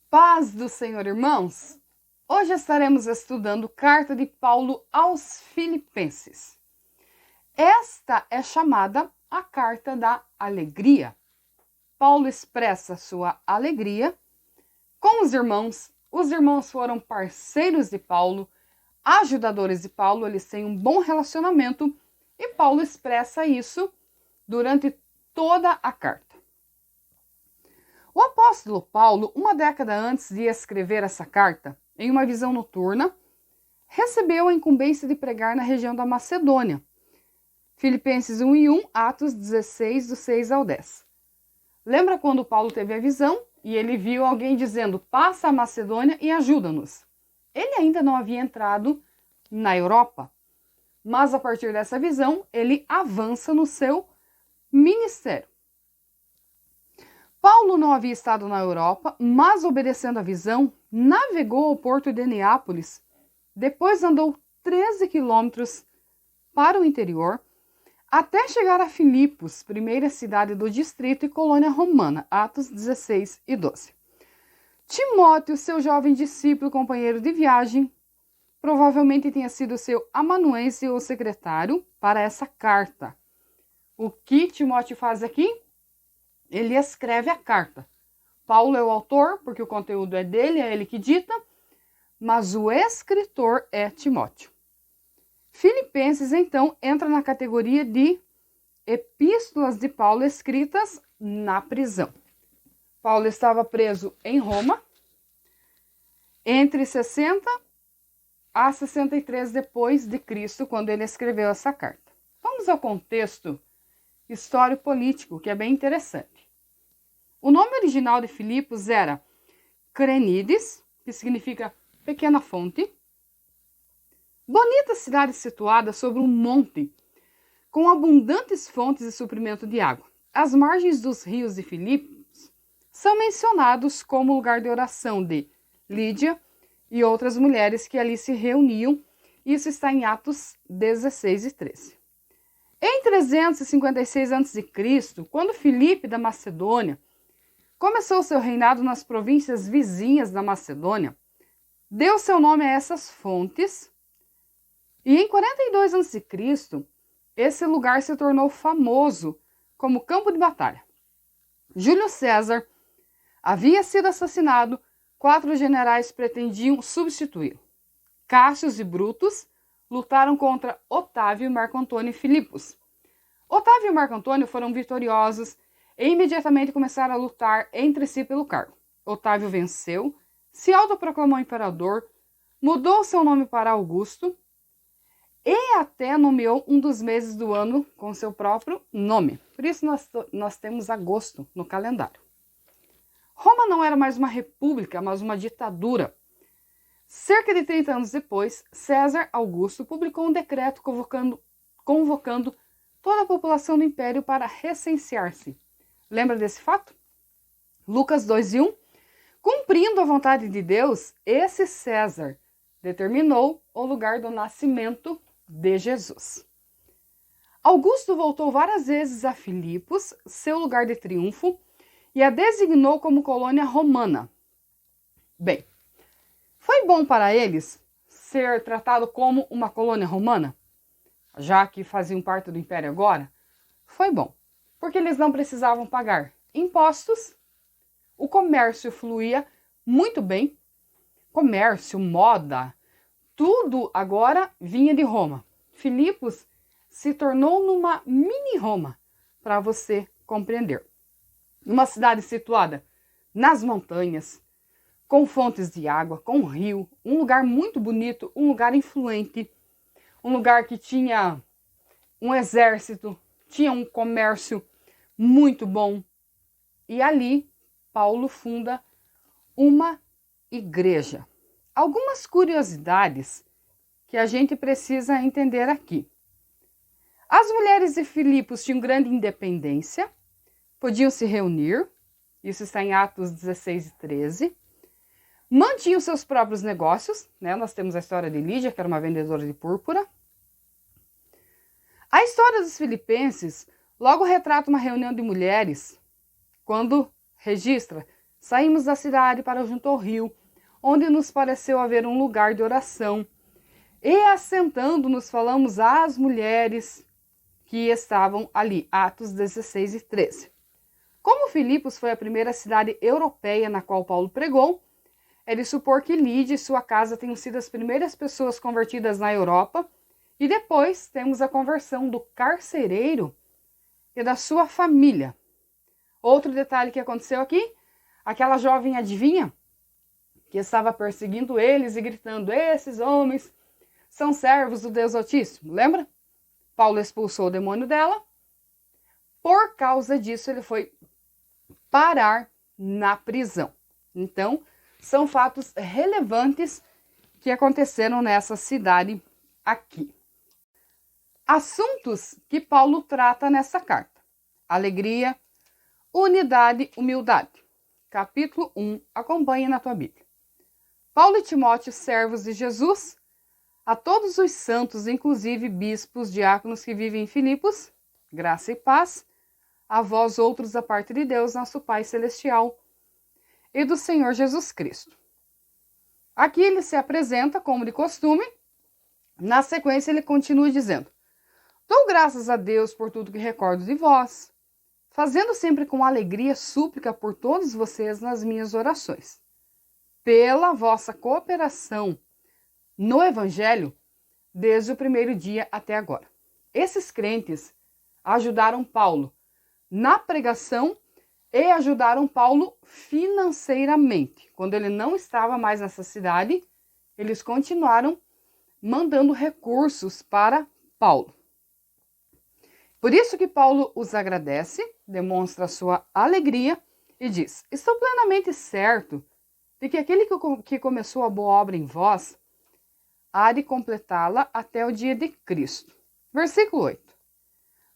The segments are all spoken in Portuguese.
Paz do Senhor, irmãos! Hoje estaremos estudando carta de Paulo aos Filipenses. Esta é chamada a carta da alegria. Paulo expressa sua alegria com os irmãos. Os irmãos foram parceiros de Paulo, ajudadores de Paulo, eles têm um bom relacionamento e Paulo expressa isso durante toda a carta. O apóstolo Paulo, uma década antes de escrever essa carta, em uma visão noturna, recebeu a incumbência de pregar na região da Macedônia. Filipenses 1 e 1, Atos 16, do 6 ao 10. Lembra quando Paulo teve a visão e ele viu alguém dizendo, passa a Macedônia e ajuda-nos. Ele ainda não havia entrado na Europa, mas a partir dessa visão, ele avança no seu ministério. Paulo não havia estado na Europa, mas obedecendo a visão, navegou ao porto de Neápolis, depois andou 13 quilômetros para o interior, até chegar a Filipos, primeira cidade do distrito e colônia romana, Atos 16 e 12. Timóteo, seu jovem discípulo, companheiro de viagem, provavelmente tenha sido seu amanuense ou secretário para essa carta. O que Timóteo faz aqui? Ele escreve a carta. Paulo é o autor, porque o conteúdo é dele, é ele que dita, mas o escritor é Timóteo. Filipenses, então, entra na categoria de epístolas de Paulo escritas na prisão. Paulo estava preso em Roma, entre 60 a 63 depois de Cristo, quando ele escreveu essa carta. Vamos ao contexto histórico-político, que é bem interessante. O nome original de Filipos era Crenides, que significa pequena fonte. Bonita cidade situada sobre um monte, com abundantes fontes de suprimento de água. As margens dos rios de Filipos são mencionados como lugar de oração de Lídia e outras mulheres que ali se reuniam. Isso está em Atos 16 e 13. Em 356 a.C., quando Filipe da Macedônia começou seu reinado nas províncias vizinhas da Macedônia, deu seu nome a essas fontes, e em 42 a.C., esse lugar se tornou famoso como campo de batalha. Júlio César havia sido assassinado, 4 generais pretendiam substituí-lo. Cássio e Brutus lutaram contra Otávio, Marco Antônio e Filipos. Otávio e Marco Antônio foram vitoriosos e imediatamente começaram a lutar entre si pelo cargo. Otávio venceu, se autoproclamou imperador, mudou seu nome para Augusto e até nomeou um dos meses do ano com seu próprio nome. Por isso nós temos agosto no calendário. Roma não era mais uma república, mas uma ditadura. Cerca de 30 anos depois, César Augusto publicou um decreto convocando toda a população do império para recensear-se. Lembra desse fato? Lucas 2 e 1. Cumprindo a vontade de Deus, esse César determinou o lugar do nascimento de Jesus. Augusto voltou várias vezes a Filipos, seu lugar de triunfo, e a designou como colônia romana. Bem, foi bom para eles ser tratado como uma colônia romana? Já que faziam parte do império agora? Foi bom, porque eles não precisavam pagar impostos, o comércio fluía muito bem, comércio, moda, tudo agora vinha de Roma. Filipos se tornou numa mini Roma, para você compreender. Uma cidade situada nas montanhas, com fontes de água, com rio, um lugar muito bonito, um lugar influente, um lugar que tinha um exército, tinha um comércio muito bom. E ali, Paulo funda uma igreja. Algumas curiosidades que a gente precisa entender aqui. As mulheres de Filipos tinham grande independência, podiam se reunir, isso está em Atos 16 e 13. Mantinham seus próprios negócios, né? Nós temos a história de Lídia, que era uma vendedora de púrpura. A história dos filipenses logo retrata uma reunião de mulheres, quando registra Saímos da cidade para junto ao rio, onde nos pareceu haver um lugar de oração. E assentando-nos, falamos às mulheres que estavam ali. Atos 16 e 13. Como Filipos foi a primeira cidade europeia na qual Paulo pregou, é de supor que Lídia e sua casa tenham sido as primeiras pessoas convertidas na Europa, e depois temos a conversão do carcereiro e da sua família. Outro detalhe que aconteceu aqui, aquela jovem adivinha que estava perseguindo eles e gritando: esses homens são servos do Deus Altíssimo. Lembra? Paulo expulsou o demônio dela. Por causa disso, ele foi parar na prisão. Então, são fatos relevantes que aconteceram nessa cidade aqui. Assuntos que Paulo trata nessa carta: alegria, unidade, humildade. Capítulo 1, acompanhe na tua Bíblia. Paulo e Timóteo, servos de Jesus, a todos os santos, inclusive bispos, diáconos que vivem em Filipos, graça e paz, a vós outros da parte de Deus, nosso Pai Celestial, e do Senhor Jesus Cristo. Aqui ele se apresenta como de costume. Na sequência ele continua dizendo: dou graças a Deus por tudo que recordo de vós, fazendo sempre com alegria súplica por todos vocês nas minhas orações, pela vossa cooperação no Evangelho desde o primeiro dia até agora. Esses crentes ajudaram Paulo na pregação e ajudaram Paulo financeiramente. Quando ele não estava mais nessa cidade, eles continuaram mandando recursos para Paulo. Por isso que Paulo os agradece, demonstra sua alegria e diz: estou plenamente certo de que aquele que começou a boa obra em vós há de completá-la até o dia de Cristo. Versículo 8.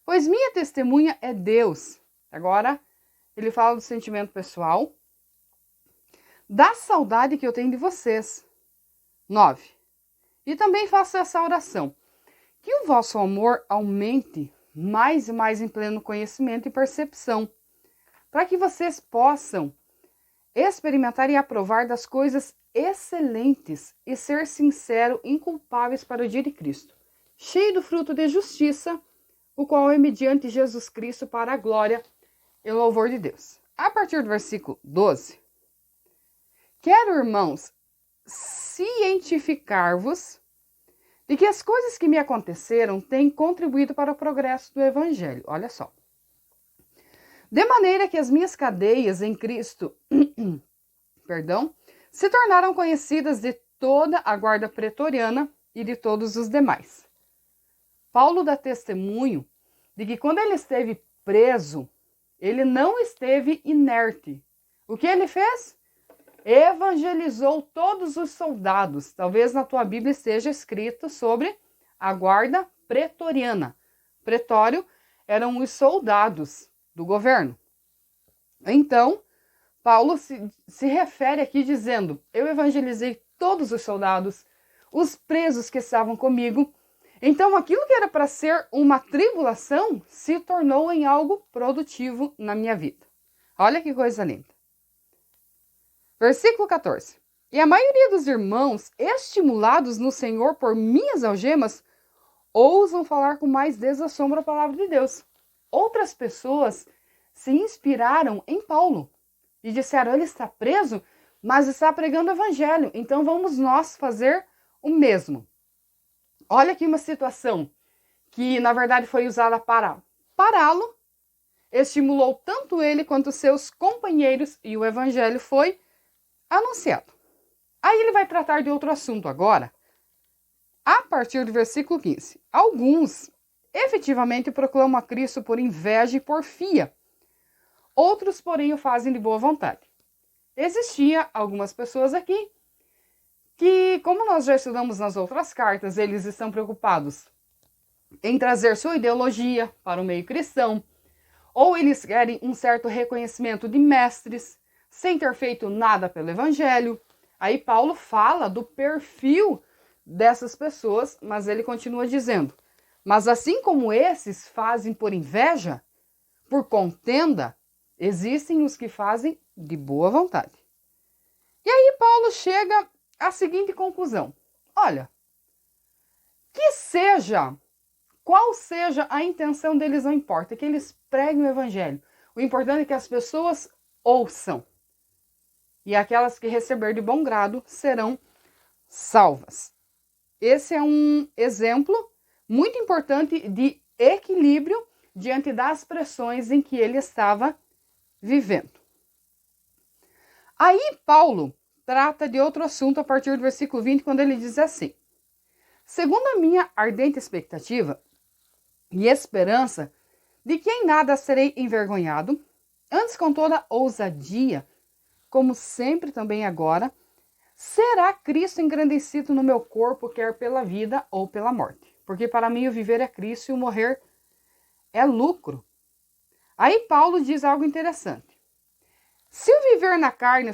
Pois minha testemunha é Deus. Agora ele fala do sentimento pessoal, da saudade que eu tenho de vocês. 9. E também faço essa oração: que o vosso amor aumente mais e mais em pleno conhecimento e percepção, para que vocês possam experimentar e aprovar das coisas excelentes e ser sincero, inculpáveis para o dia de Cristo, cheio do fruto de justiça, o qual é mediante Jesus Cristo para a glória e louvor de Deus. A partir do versículo 12, quero, irmãos, cientificar-vos de que as coisas que me aconteceram têm contribuído para o progresso do Evangelho. Olha só. De maneira que as minhas cadeias em Cristo se tornaram conhecidas de toda a guarda pretoriana e de todos os demais. Paulo dá testemunho de que quando ele esteve preso, ele não esteve inerte. O que ele fez? Evangelizou todos os soldados. Talvez na tua Bíblia esteja escrito sobre a guarda pretoriana. Pretório eram os soldados do governo. Então, Paulo se refere aqui dizendo: eu evangelizei todos os soldados, os presos que estavam comigo. Então, aquilo que era para ser uma tribulação se tornou em algo produtivo na minha vida. Olha que coisa linda. Versículo 14. E a maioria dos irmãos, estimulados no Senhor por minhas algemas, ousam falar com mais desassombro a palavra de Deus. Outras pessoas se inspiraram em Paulo e disseram: ele está preso, mas está pregando o evangelho, então vamos nós fazer o mesmo. Olha aqui uma situação que, na verdade, foi usada para pará-lo, estimulou tanto ele quanto seus companheiros e o evangelho foi anunciado. Aí ele vai tratar de outro assunto agora, a partir do versículo 15. Alguns efetivamente proclamam a Cristo por inveja e porfia. Outros, porém, o fazem de boa vontade. Existia algumas pessoas aqui que, como nós já estudamos nas outras cartas, eles estão preocupados em trazer sua ideologia para o meio cristão, ou eles querem um certo reconhecimento de mestres, sem ter feito nada pelo evangelho. Aí Paulo fala do perfil dessas pessoas, mas ele continua dizendo: mas assim como esses fazem por inveja, por contenda, existem os que fazem de boa vontade. E aí Paulo chega à seguinte conclusão: olha, qual seja a intenção deles, não importa, que eles preguem o evangelho. O importante é que as pessoas ouçam. E aquelas que receber de bom grado serão salvas. Esse é um exemplo muito importante de equilíbrio diante das pressões em que ele estava vivendo. Aí Paulo trata de outro assunto a partir do versículo 20, quando ele diz assim: segundo a minha ardente expectativa e esperança de que em nada serei envergonhado, antes com toda ousadia, como sempre também agora, será Cristo engrandecido no meu corpo, quer pela vida ou pela morte. Porque para mim o viver é Cristo e o morrer é lucro. Aí Paulo diz algo interessante. Se o viver na carne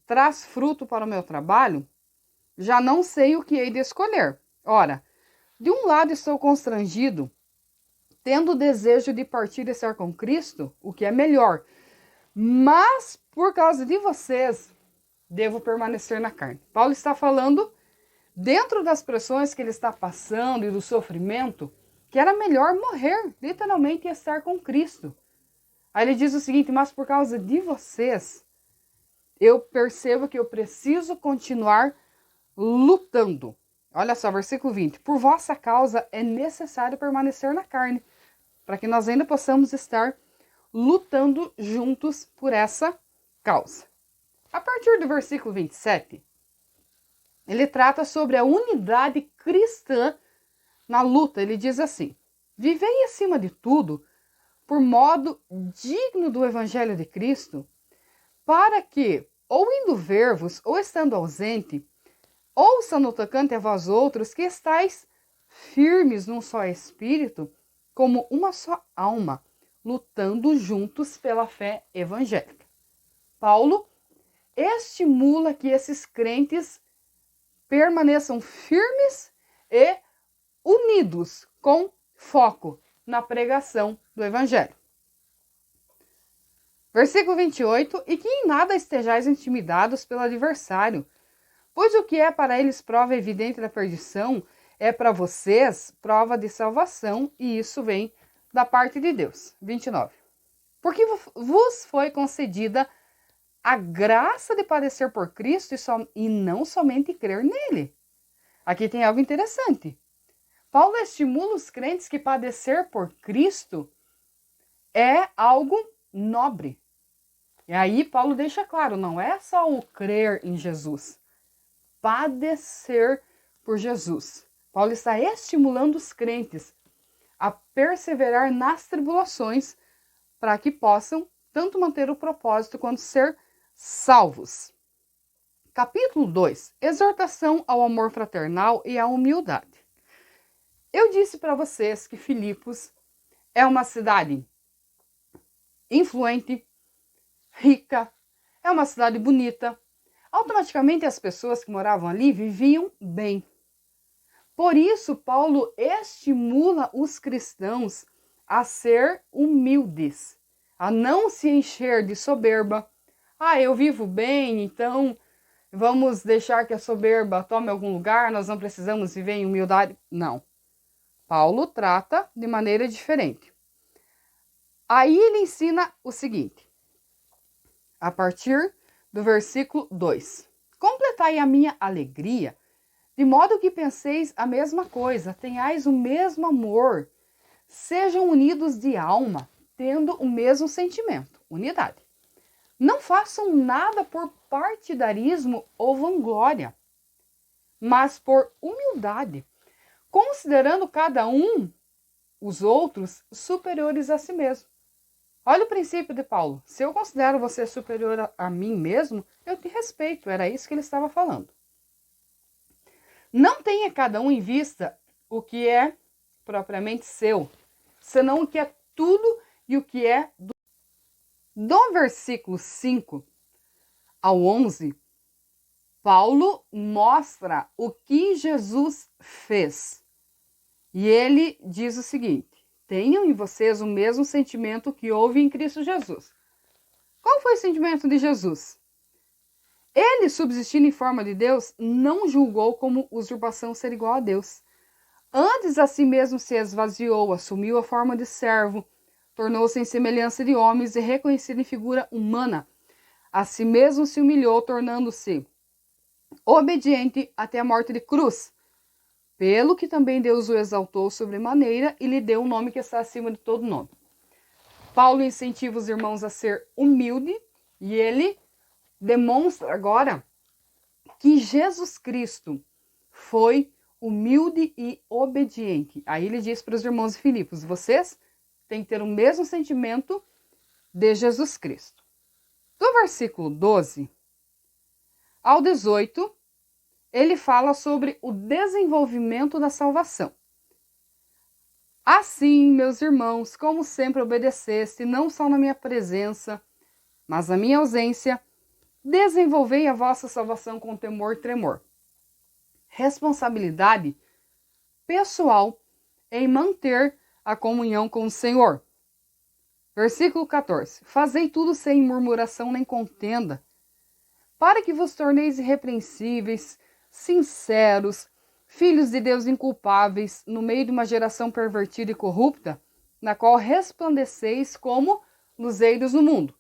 traz fruto para o meu trabalho, já não sei o que hei de escolher. Ora, de um lado estou constrangido, tendo o desejo de partir e estar com Cristo, o que é melhor. Mas, por causa de vocês, devo permanecer na carne. Paulo está falando, dentro das pressões que ele está passando e do sofrimento, que era melhor morrer, literalmente, e estar com Cristo. Aí ele diz o seguinte: mas por causa de vocês, eu percebo que eu preciso continuar lutando. Olha só, versículo 20. Por vossa causa é necessário permanecer na carne, para que nós ainda possamos estar lutando juntos por essa causa. A partir do versículo 27, ele trata sobre a unidade cristã na luta. Ele diz assim: vivei acima de tudo por modo digno do evangelho de Cristo, para que, ou indo ver-vos, ou estando ausente, ouça no tocante a vós outros que estáis firmes num só espírito, como uma só alma, lutando juntos pela fé evangélica. Paulo estimula que esses crentes permaneçam firmes e unidos, com foco na pregação do evangelho. Versículo 28, e que em nada estejais intimidados pelo adversário, pois o que é para eles prova evidente da perdição, é para vocês prova de salvação, e isso vem da parte de Deus. 29. Porque vos foi concedida a graça de padecer por Cristo e não somente crer nele. Aqui tem algo interessante. Paulo estimula os crentes que padecer por Cristo é algo nobre. E aí Paulo deixa claro, não é só o crer em Jesus, padecer por Jesus. Paulo está estimulando os crentes a perseverar nas tribulações para que possam tanto manter o propósito quanto ser salvos. Capítulo 2. Exortação ao amor fraternal e à humildade. Eu disse para vocês que Filipos é uma cidade influente, rica, é uma cidade bonita. Automaticamente as pessoas que moravam ali viviam bem. Por isso, Paulo estimula os cristãos a ser humildes, a não se encher de soberba. Eu vivo bem, então vamos deixar que a soberba tome algum lugar, nós não precisamos viver em humildade. Não. Paulo trata de maneira diferente. Aí ele ensina o seguinte, a partir do versículo 2. Completai a minha alegria, de modo que penseis a mesma coisa, tenhais o mesmo amor, sejam unidos de alma, tendo o mesmo sentimento, unidade. Não façam nada por partidarismo ou vanglória, mas por humildade, considerando cada um os outros superiores a si mesmo. Olha o princípio de Paulo. Se eu considero você superior a mim mesmo, eu te respeito. Era isso que ele estava falando. Não tenha cada um em vista o que é propriamente seu, senão o que é tudo e o que é do versículo 5 ao 11, Paulo mostra o que Jesus fez. E ele diz o seguinte: tenham em vocês o mesmo sentimento que houve em Cristo Jesus. Qual foi o sentimento de Jesus? Ele, subsistindo em forma de Deus, não julgou como usurpação ser igual a Deus. Antes a si mesmo se esvaziou, assumiu a forma de servo, tornou-se em semelhança de homens e reconhecido em figura humana. A si mesmo se humilhou, tornando-se obediente até a morte de cruz. Pelo que também Deus o exaltou sobremaneira e lhe deu um nome que está acima de todo nome. Paulo incentiva os irmãos a ser humilde e ele demonstra agora que Jesus Cristo foi humilde e obediente. Aí ele diz para os irmãos de Filipos, vocês têm que ter o mesmo sentimento de Jesus Cristo. Do versículo 12 ao 18, ele fala sobre o desenvolvimento da salvação. Assim, meus irmãos, como sempre obedeceste, não só na minha presença, mas na minha ausência, desenvolvei a vossa salvação com temor e tremor. Responsabilidade pessoal em manter a comunhão com o Senhor. Versículo 14. Fazei tudo sem murmuração nem contenda, para que vos torneis irrepreensíveis, sinceros, filhos de Deus inculpáveis, no meio de uma geração pervertida e corrupta, na qual resplandeceis como luzeiros no mundo.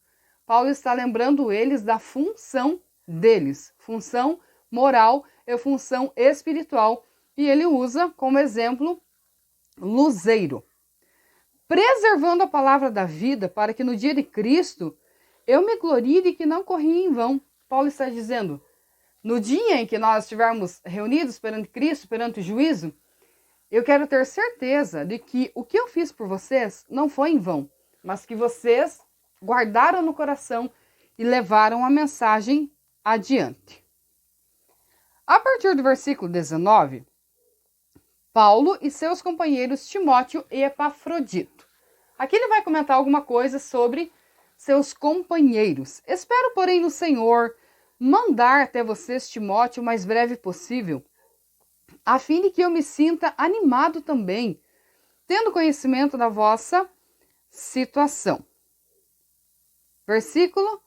Paulo está lembrando eles da função deles, função moral e função espiritual, e ele usa como exemplo luzeiro. Preservando a palavra da vida, para que no dia de Cristo eu me glorie de que não corri em vão. Paulo está dizendo, no dia em que nós estivermos reunidos perante Cristo, perante o juízo, eu quero ter certeza de que o que eu fiz por vocês não foi em vão, mas que vocês guardaram no coração e levaram a mensagem adiante. A partir do versículo 19, Paulo e seus companheiros Timóteo e Epafrodito. Aqui ele vai comentar alguma coisa sobre seus companheiros. Espero, porém, no Senhor mandar até vocês Timóteo o mais breve possível, a fim de que eu me sinta animado também, tendo conhecimento da vossa situação. Versículo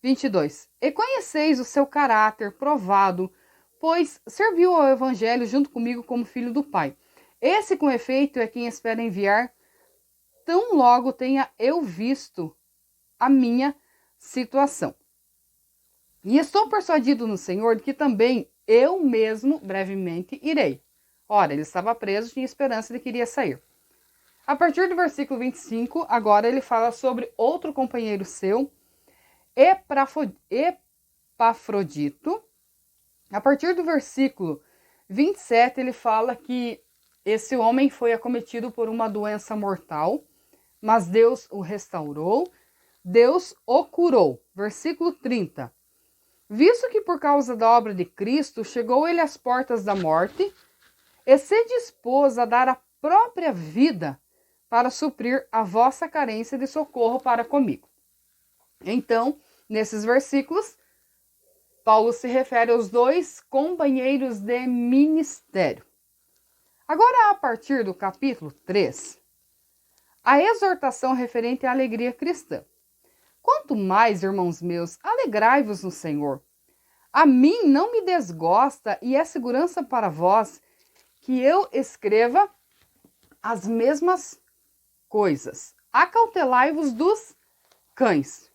22. E conheceis o seu caráter provado, pois serviu ao evangelho junto comigo como filho do Pai. Esse, com efeito, é quem espera enviar, tão logo tenha eu visto a minha situação. E estou persuadido no Senhor de que também eu mesmo brevemente irei. Ora, ele estava preso, tinha esperança de que iria sair. A partir do versículo 25, agora ele fala sobre outro companheiro seu, Epafrodito. A partir do versículo 27, ele fala que esse homem foi acometido por uma doença mortal, mas Deus o restaurou, Deus o curou. Versículo 30. Visto que por causa da obra de Cristo chegou ele às portas da morte, e se dispôs a dar a própria vida para suprir a vossa carência de socorro para comigo. Então, nesses versículos, Paulo se refere aos dois companheiros de ministério. Agora, a partir do capítulo 3, a exortação referente à alegria cristã. Quanto mais, irmãos meus, alegrai-vos no Senhor. A mim não me desgosta e é segurança para vós que eu escreva as mesmas coisas. Acautelai-vos dos cães.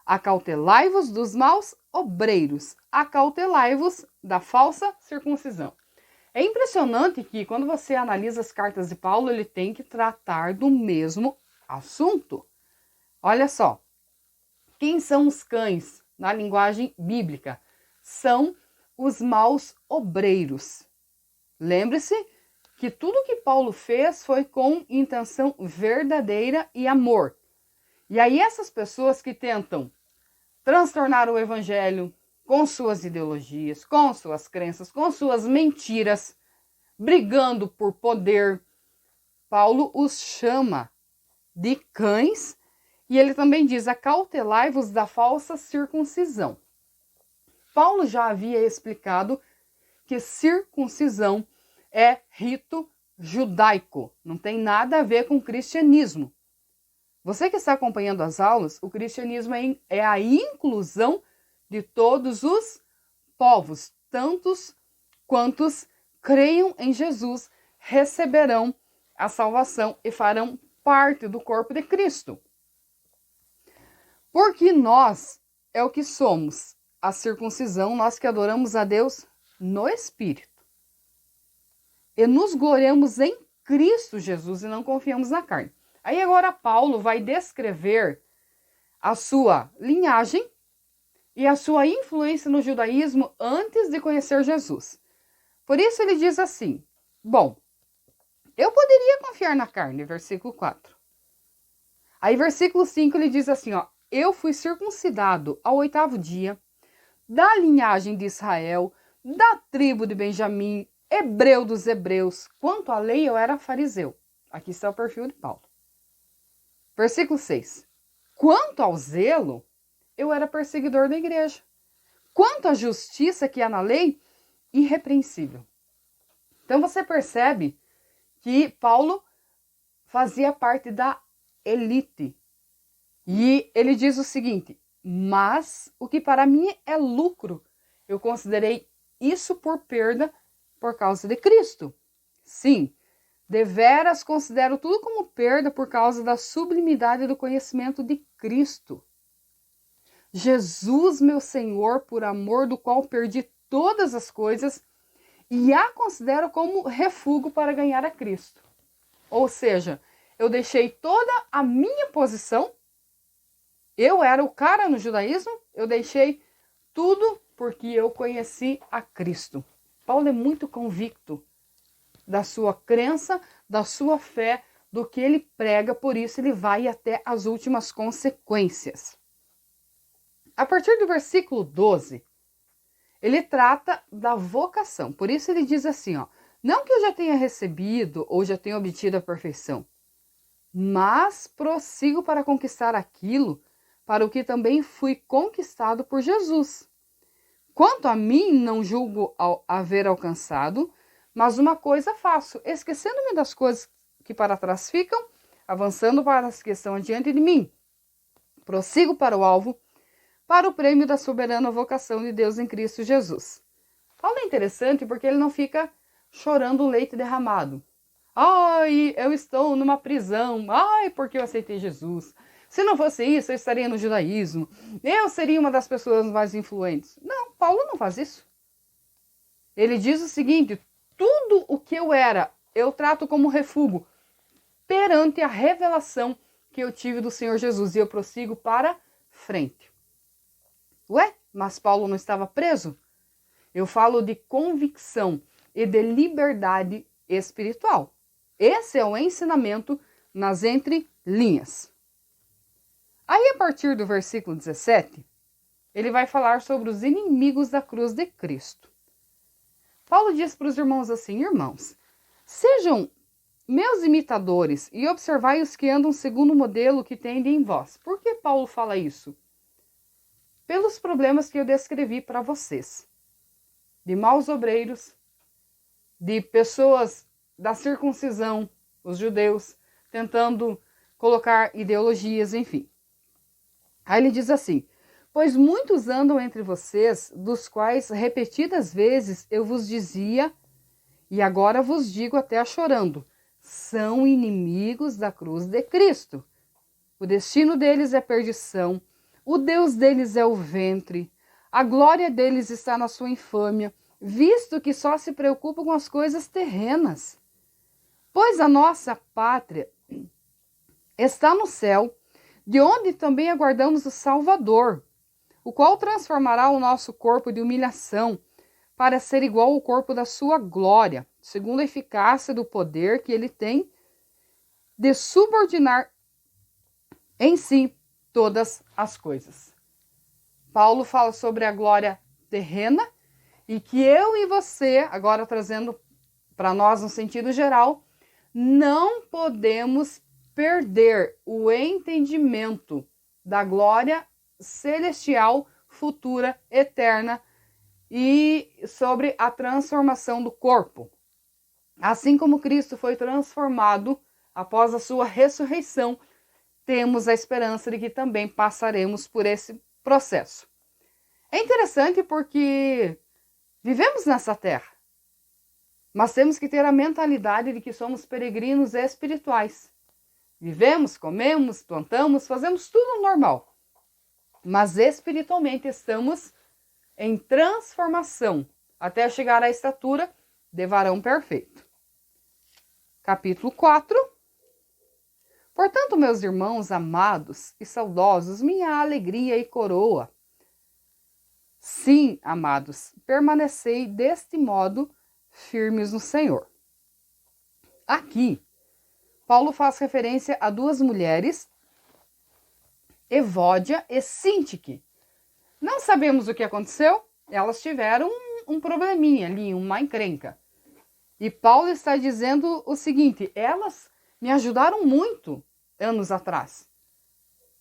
Acautelai-vos dos maus obreiros. Acautelai-vos da falsa circuncisão. É impressionante que quando você analisa as cartas de Paulo, ele tem que tratar do mesmo assunto. Olha só, quem são os cães na linguagem bíblica? São os maus obreiros. Lembre-se que tudo que Paulo fez foi com intenção verdadeira e amor. E aí essas pessoas que tentam transtornar o evangelho com suas ideologias, com suas crenças, com suas mentiras, brigando por poder, Paulo os chama de cães. E ele também diz, acautelai-vos da falsa circuncisão. Paulo já havia explicado que circuncisão é rito judaico, não tem nada a ver com cristianismo. Você que está acompanhando as aulas, o cristianismo é a inclusão de todos os povos, tantos quantos creiam em Jesus, receberão a salvação e farão parte do corpo de Cristo. Porque nós é o que somos, a circuncisão, nós que adoramos a Deus no Espírito. E nos gloriamos em Cristo Jesus e não confiamos na carne. Aí agora Paulo vai descrever a sua linhagem e a sua influência no judaísmo antes de conhecer Jesus. Por isso ele diz assim, bom, eu poderia confiar na carne, versículo 4. Aí versículo 5 ele diz assim, ó, eu fui circuncidado ao 8º dia, da linhagem de Israel, da tribo de Benjamim, hebreu dos hebreus. Quanto à lei, eu era fariseu. Aqui está o perfil de Paulo. Versículo 6. Quanto ao zelo, eu era perseguidor da igreja. Quanto à justiça que há na lei, irrepreensível. Então você percebe que Paulo fazia parte da elite. E ele diz o seguinte, mas o que para mim é lucro, eu considerei isso por perda por causa de Cristo. Sim, deveras considero tudo como perda por causa da sublimidade do conhecimento de Cristo. Jesus, meu Senhor, por amor do qual perdi todas as coisas e a considero como refúgio para ganhar a Cristo. Ou seja, eu deixei toda a minha posição, eu era o cara no judaísmo, eu deixei tudo porque eu conheci a Cristo. Paulo é muito convicto da sua crença, da sua fé, do que ele prega, por isso ele vai até as últimas consequências. A partir do versículo 12, ele trata da vocação. Por isso ele diz assim, ó, não que eu já tenha recebido ou já tenha obtido a perfeição, mas prossigo para conquistar aquilo para o que também fui conquistado por Jesus. Quanto a mim, não julgo haver alcançado, mas uma coisa faço, esquecendo-me das coisas que para trás ficam, avançando para as que estão adiante de mim. Prossigo para o alvo, para o prêmio da soberana vocação de Deus em Cristo Jesus. Paulo é interessante porque ele não fica chorando o leite derramado. Ai, eu estou numa prisão. Ai, porque eu aceitei Jesus. Se não fosse isso, eu estaria no judaísmo. Eu seria uma das pessoas mais influentes. Não, Paulo não faz isso. Ele diz o seguinte, tudo o que eu era, eu trato como refúgio perante a revelação que eu tive do Senhor Jesus. E eu prossigo para frente. Ué, mas Paulo não estava preso? Eu falo de convicção e de liberdade espiritual. Esse é o ensinamento nas entrelinhas. Aí, a partir do versículo 17, ele vai falar sobre os inimigos da cruz de Cristo. Paulo diz para os irmãos assim, irmãos, sejam meus imitadores e observai os que andam segundo o modelo que tendem em vós. Por que Paulo fala isso? Pelos problemas que eu descrevi para vocês. De maus obreiros, de pessoas da circuncisão, os judeus, tentando colocar ideologias, enfim. Aí ele diz assim, pois muitos andam entre vocês, dos quais repetidas vezes eu vos dizia, e agora vos digo até chorando, são inimigos da cruz de Cristo. O destino deles é perdição, o Deus deles é o ventre, a glória deles está na sua infâmia, visto que só se preocupam com as coisas terrenas. Pois a nossa pátria está no céu, de onde também aguardamos o Salvador, o qual transformará o nosso corpo de humilhação para ser igual ao corpo da sua glória, segundo a eficácia do poder que ele tem de subordinar em si todas as coisas. Paulo fala sobre a glória terrena e que eu e você, agora trazendo para nós no sentido geral, não podemos perder o entendimento da glória celestial, futura, eterna e sobre a transformação do corpo. Assim como Cristo foi transformado após a sua ressurreição, temos a esperança de que também passaremos por esse processo. É interessante porque vivemos nessa terra, mas temos que ter a mentalidade de que somos peregrinos espirituais. Vivemos, comemos, plantamos, fazemos tudo normal, mas espiritualmente estamos em transformação até chegar à estatura de varão perfeito. Capítulo 4. Portanto, meus irmãos amados e saudosos, minha alegria e coroa. Sim, amados, permanecei deste modo firmes no Senhor. Aqui, Paulo faz referência a duas mulheres, Evódia e Sintique. Não sabemos o que aconteceu, elas tiveram um probleminha ali, uma encrenca. E Paulo está dizendo o seguinte: elas me ajudaram muito anos atrás.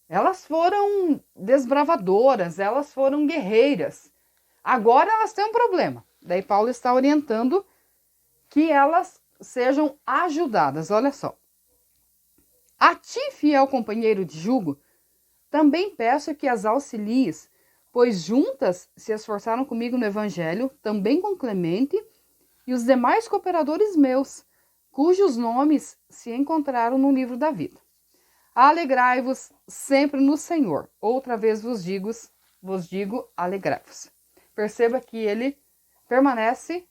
Elas foram desbravadoras, elas foram guerreiras. Agora elas têm um problema. Daí Paulo está orientando que elas sejam ajudadas. Olha só. A ti, fiel companheiro de jugo, também peço que as auxilies, pois juntas se esforçaram comigo no evangelho, também com Clemente e os demais cooperadores meus, cujos nomes se encontraram no livro da vida. Alegrai-vos sempre no Senhor. Outra vez vos digo, alegrai-vos. Perceba que ele permanece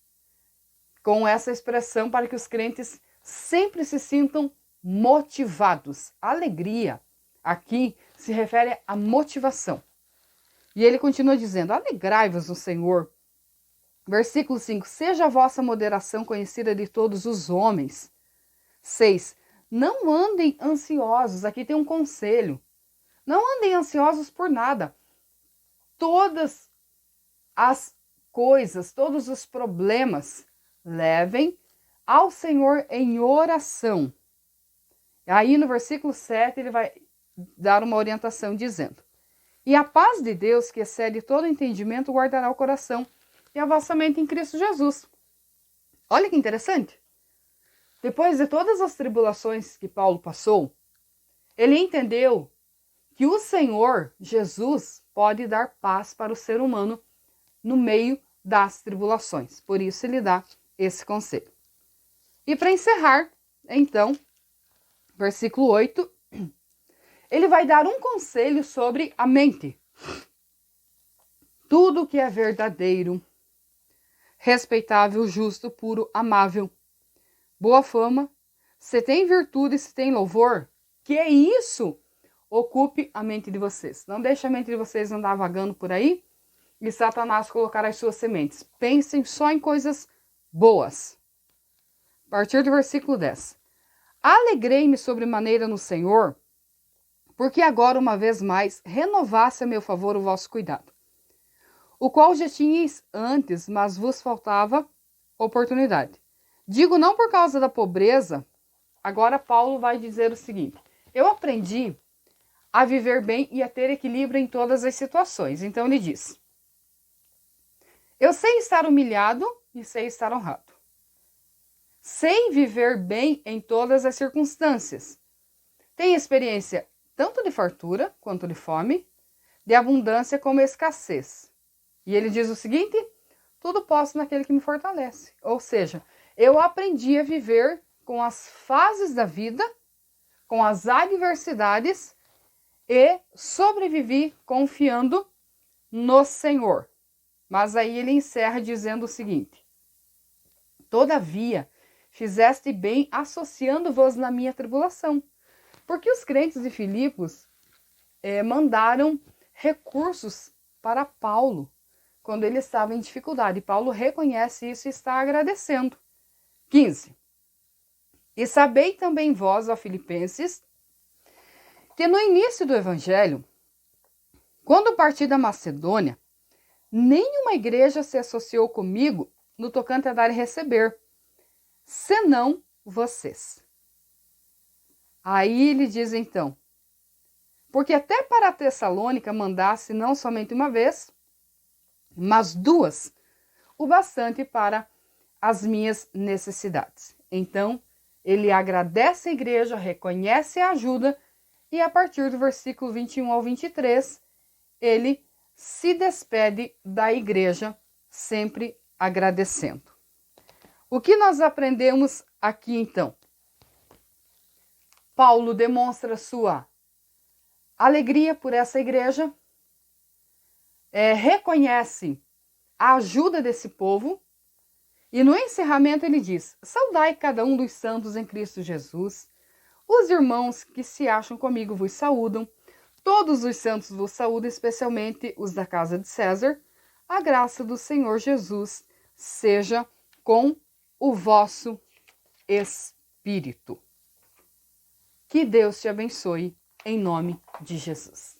com essa expressão para que os crentes sempre se sintam motivados. Alegria aqui se refere à motivação. E ele continua dizendo: alegrai-vos no Senhor. Versículo 5. Seja a vossa moderação conhecida de todos os homens. 6. Não andem ansiosos. Aqui tem um conselho. Não andem ansiosos por nada. Todas as coisas, todos os problemas, levem ao Senhor em oração. Aí no versículo 7 ele vai dar uma orientação dizendo: e a paz de Deus, que excede todo entendimento, guardará o coração e a vossa mente em Cristo Jesus. Olha que interessante. Depois de todas as tribulações que Paulo passou, ele entendeu que o Senhor Jesus pode dar paz para o ser humano no meio das tribulações. Por isso ele dá esse conselho. E para encerrar, então, versículo 8, ele vai dar um conselho sobre a mente. Tudo que é verdadeiro, respeitável, justo, puro, amável, boa fama, se tem virtude, se tem louvor, que é isso ocupe a mente de vocês. Não deixe a mente de vocês andar vagando por aí e Satanás colocar as suas sementes. Pensem só em coisas boas. A partir do versículo 10. Alegrei-me sobremaneira no Senhor, porque agora, uma vez mais, renovasse a meu favor o vosso cuidado, o qual já tinhais antes, mas vos faltava oportunidade. Digo não por causa da pobreza. Agora Paulo vai dizer o seguinte: eu aprendi a viver bem e a ter equilíbrio em todas as situações. Então ele diz: eu sei estar humilhado e sei estar honrado. Sei viver bem em todas as circunstâncias. Tenho experiência tanto de fartura quanto de fome, de abundância como escassez. E ele diz o seguinte: tudo posso naquele que me fortalece. Ou seja, eu aprendi a viver com as fases da vida, com as adversidades e sobrevivi confiando no Senhor. Mas aí ele encerra dizendo o seguinte: todavia, fizeste bem associando-vos na minha tribulação. Porque os crentes de Filipos mandaram recursos para Paulo quando ele estava em dificuldade. E Paulo reconhece isso e está agradecendo. 15. E sabei também vós, ó Filipenses, que no início do Evangelho, quando parti da Macedônia, nenhuma igreja se associou comigo no tocante a dar e receber, senão vocês. Aí ele diz então: porque até para a Tessalônica mandasse não somente uma vez, mas duas, o bastante para as minhas necessidades. Então, ele agradece a igreja, reconhece a ajuda E a partir do versículo 21 ao 23, ele se despede da igreja, sempre agradecendo. O que nós aprendemos aqui então? Paulo demonstra sua alegria por essa igreja, reconhece a ajuda desse povo, e no encerramento ele diz: saudai cada um dos santos em Cristo Jesus, os irmãos que se acham comigo vos saúdam, todos os santos vos saúdam, especialmente os da casa de César. A graça do Senhor Jesus seja com o vosso espírito. Que Deus te abençoe, em nome de Jesus.